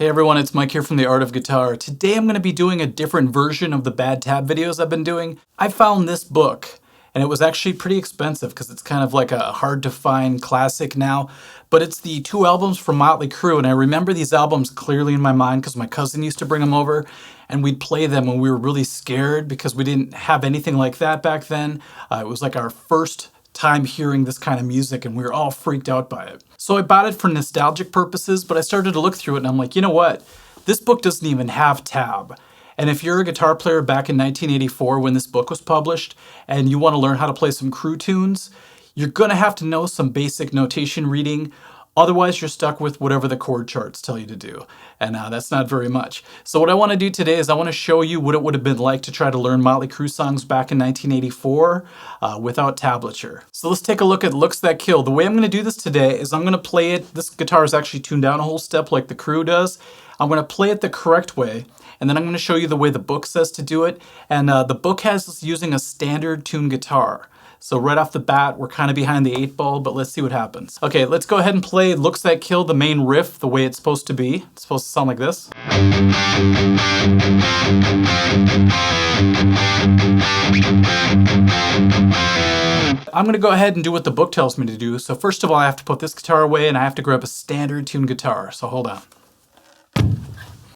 Hey everyone, it's Mike here from The Art of Guitar. Today I'm going to be doing a different version of the bad tab videos I've been doing. I found this book, and it was actually pretty expensive because it's kind of like a hard to find classic now, but it's the 2 albums from Motley Crue, and I remember these albums clearly in my mind because my cousin used to bring them over, and we'd play them when we were really scared because we didn't have anything like that back then. It was like our first time hearing this kind of music and we were all freaked out by it. So I bought it for nostalgic purposes, but I started to look through it and I'm like, you know what? This book doesn't even have tab. And if you're a guitar player back in 1984 when this book was published and you want to learn how to play some CRUE tunes, you're going to have to know some basic notation reading. Otherwise, you're stuck with whatever the chord charts tell you to do. And that's not very much. So what I want to do today is I want to show you what it would have been like to try to learn Motley Crue songs back in 1984 without tablature. So let's take a look at Looks That Kill. The way I'm going to do this today is I'm going to play it. This guitar is actually tuned down a whole step like the CRUE does. I'm going to play it the correct way. And then I'm going to show you the way the book says to do it. And the book has us using a standard tuned guitar. So right off the bat, we're kind of behind the 8 ball, but let's see what happens. Okay, let's go ahead and play Looks That Kill, the main riff, the way it's supposed to be. It's supposed to sound like this. I'm gonna go ahead and do what the book tells me to do. So first of all, I have to put this guitar away and I have to grab a standard tuned guitar. So hold on.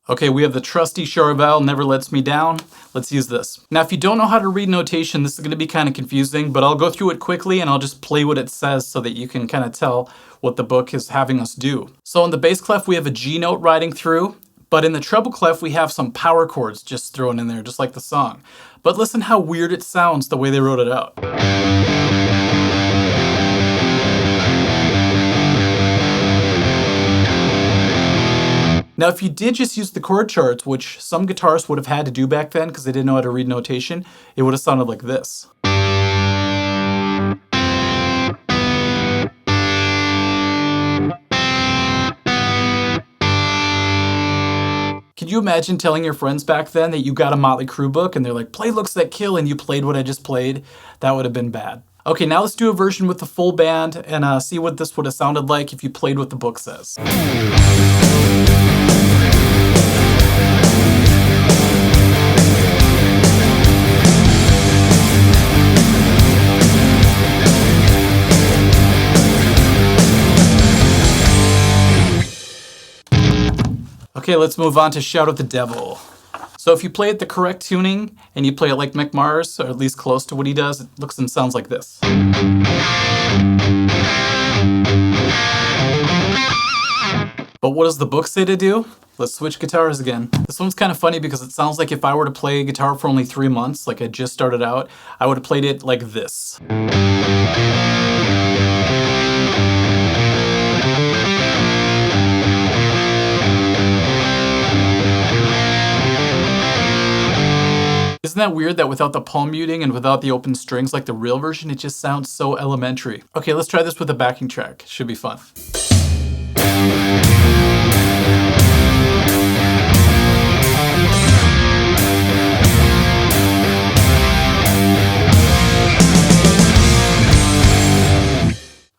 Okay, we have the trusty Charvel, Never Lets Me Down. Let's use this. Now, if you don't know how to read notation, this is gonna be kind of confusing, but I'll go through it quickly and I'll just play what it says so that you can kind of tell what the book is having us do. So in the bass clef, we have a G note riding through, but in the treble clef, we have some power chords just thrown in there, just like the song. But listen how weird it sounds the way they wrote it out. Now, if you did just use the chord charts, which some guitarists would have had to do back then because they didn't know how to read notation, it would have sounded like this. Can you imagine telling your friends back then that you got a Motley Crue book and they're like, play Looks That Kill, and you played what I just played? That would have been bad. Okay, now let's do a version with the full band and see what this would have sounded like if you played what the book says. Okay, let's move on to Shout at the Devil. So if you play it the correct tuning and you play it like Mick Mars, or at least close to what he does, it looks and sounds like this. But what does the book say to do? Let's switch guitars again. This one's kind of funny because it sounds like if I were to play a guitar for only 3 months, like I just started out, I would have played it like this. Isn't that weird that without the palm muting and without the open strings like the real version, it just sounds so elementary? Okay, let's try this with a backing track. Should be fun.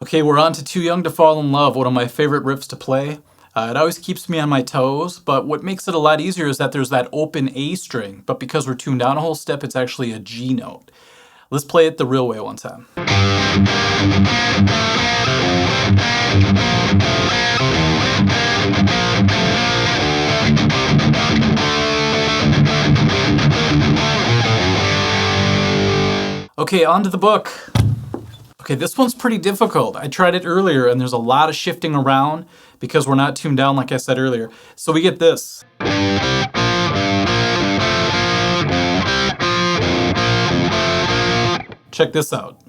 Okay, we're on to Too Young to Fall in Love, one of my favorite riffs to play. It always keeps me on my toes, but what makes it a lot easier is that there's that open A string, but because we're tuned down a whole step, it's actually a G note. Let's play it the real way one time. Okay, on to the book. Okay, this one's pretty difficult. I tried it earlier and there's a lot of shifting around because we're not tuned down like I said earlier. So we get this. Check this out.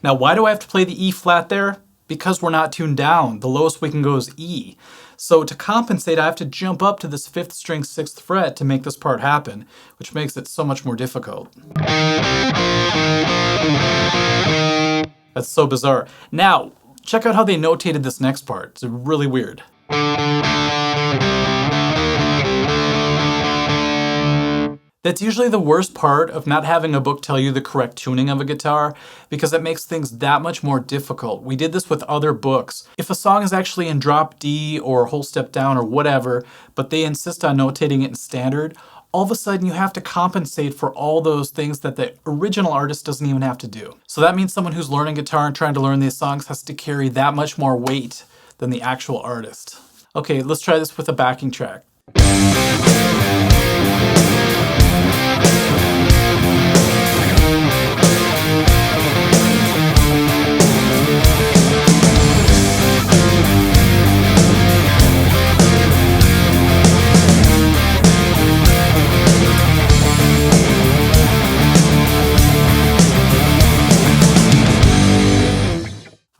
Now, why do I have to play the E flat there? Because we're not tuned down. The lowest we can go is E. So to compensate, I have to jump up to this 5th string 6th fret to make this part happen, which makes it so much more difficult. That's so bizarre. Now, check out how they notated this next part. It's really weird. That's usually the worst part of not having a book tell you the correct tuning of a guitar, because it makes things that much more difficult. We did this with other books. If a song is actually in drop D or whole step down or whatever, but they insist on notating it in standard, all of a sudden you have to compensate for all those things that the original artist doesn't even have to do. So that means someone who's learning guitar and trying to learn these songs has to carry that much more weight than the actual artist. Okay, let's try this with a backing track.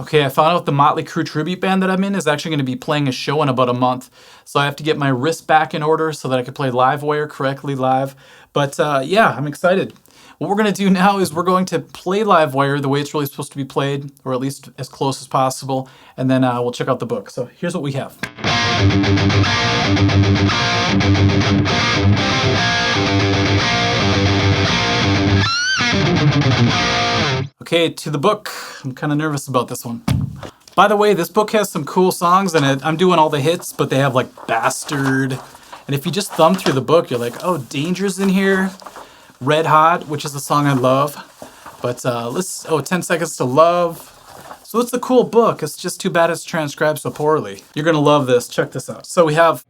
Okay, I found out the Motley Crue tribute band that I'm in is actually going to be playing a show in about a month. So I have to get my wrist back in order so that I can play Livewire correctly live. But yeah, I'm excited. What we're going to do now is we're going to play Livewire the way it's really supposed to be played, or at least as close as possible, and then we'll check out the book. So here's what we have. Okay, to the book. I'm kind of nervous about this one. By the way, this book has some cool songs in it. I'm doing all the hits, but they have like Bastard. And if you just thumb through the book, you're like, oh, Danger's in here. Red Hot, which is a song I love. But 10 Seconds to Love. So it's a cool book. It's just too bad it's transcribed so poorly. You're gonna love this. Check this out. So we have...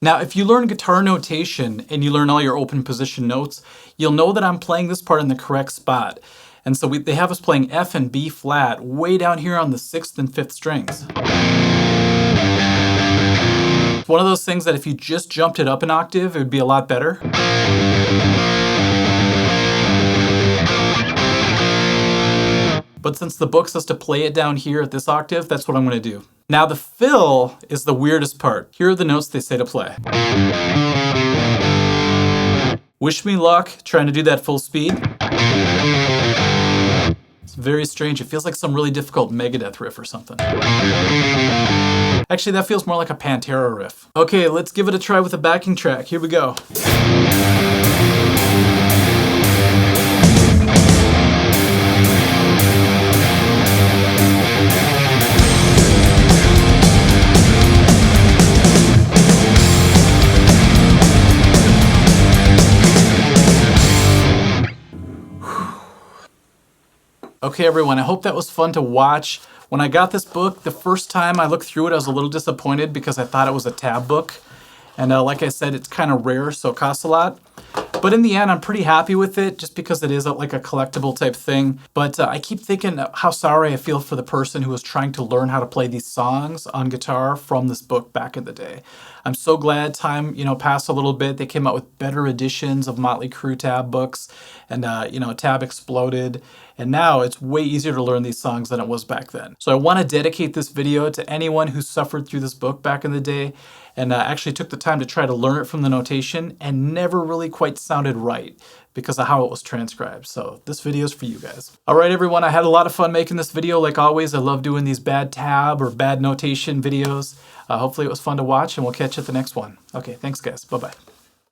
Now, if you learn guitar notation and you learn all your open position notes, you'll know that I'm playing this part in the correct spot. And so they have us playing F and B flat way down here on the 6th and 5th strings. It's one of those things that if you just jumped it up an octave, it would be a lot better. But since the book says to play it down here at this octave, that's what I'm going to do. Now the fill is the weirdest part. Here are the notes they say to play. Wish Me Luck, trying to do that full speed. It's very strange. It feels like some really difficult Megadeth riff or something. Actually, that feels more like a Pantera riff. Okay, let's give it a try with a backing track. Here we go. Okay everyone, I hope that was fun to watch. When I got this book, the first time I looked through it, I was a little disappointed because I thought it was a tab book. And like I said, it's kind of rare, so it costs a lot. But in the end, I'm pretty happy with it just because it is like a collectible type thing. But I keep thinking how sorry I feel for the person who was trying to learn how to play these songs on guitar from this book back in the day. I'm so glad time, passed a little bit. They came out with better editions of Motley Crue tab books, and tab exploded. And now it's way easier to learn these songs than it was back then. So I want to dedicate this video to anyone who suffered through this book back in the day and actually took the time to try to learn it from the notation and never really quite sounded right because of how it was transcribed. So this video is for you guys. All right, everyone, I had a lot of fun making this video. Like always, I love doing these bad tab or bad notation videos. Hopefully it was fun to watch, and we'll catch you at the next one. Okay, thanks guys. Bye-bye.